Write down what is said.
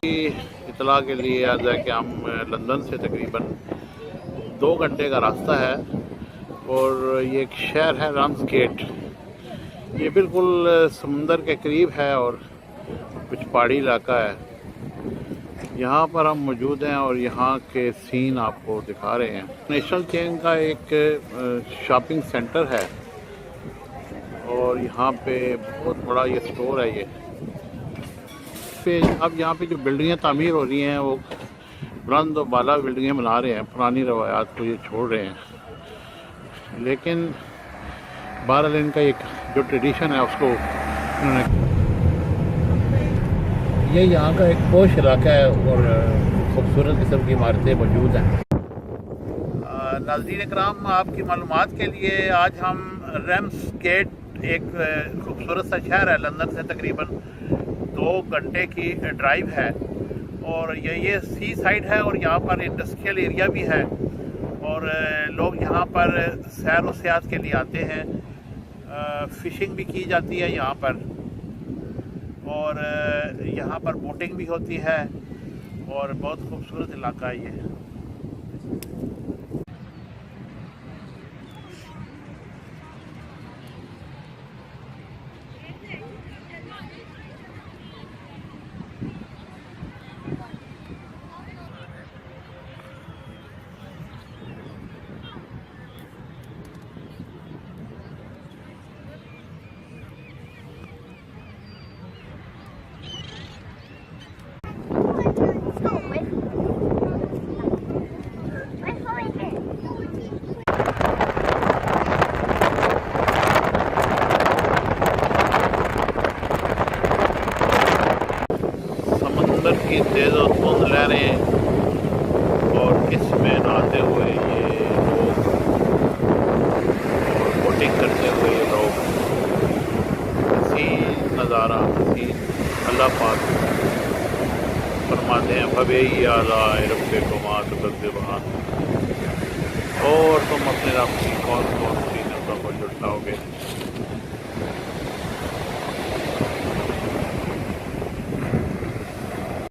इतला के लिए याद है कि हम लंदन से तकरीबन 2 घंटे का रास्ता है और ये एक शहर है राम्सगेट। ये बिल्कुल समुंदर के करीब है और कुछ पहाड़ी इलाका है। यहाँ पर हम मौजूद हैं और यहाँ के सीन आपको दिखा रहे हैं। नेशनल चेन का एक शॉपिंग सेंटर है और यहाँ पे बहुत बड़ा ये स्टोर है। ये अब यहाँ पे जो बिल्डिंगें तामीर हो रही हैं वो बुलंद और बाला बिल्डिंगें बना रहे हैं, पुरानी रवायात को ये छोड़ रहे हैं। लेकिन बहरहाल इनका एक जो ट्रेडिशन है उसको इन्होंने, ये यहाँ का एक पोश इलाका है और खूबसूरत किस्म की इमारतें मौजूद हैं। नाज़रीन इकराम, आपकी मालूमात के लिए आज हम राम्सगेट, एक खूबसूरत सा शहर है, लंदन से तकरीबन 2 घंटे की ड्राइव है और ये सी साइड है और यहाँ पर इंडस्ट्रियल एरिया भी है और लोग यहाँ पर सैर व सियाहत के लिए आते हैं। फ़िशिंग भी की जाती है यहाँ पर और यहाँ पर बोटिंग भी होती है और बहुत खूबसूरत इलाका है ये। समंदर की तेज़ और धुंध लहरें और इसमें नहाते हुए ये लोग और बोटिंग करते हुए ये लोग, हसीन नज़ारा, हसीन। अल्लाह पाक फरमाते हैं फबी आला रब्बे को मात बहान, और तुम अपने रब की कौन कौन सी नेमतों को जुटाओगे।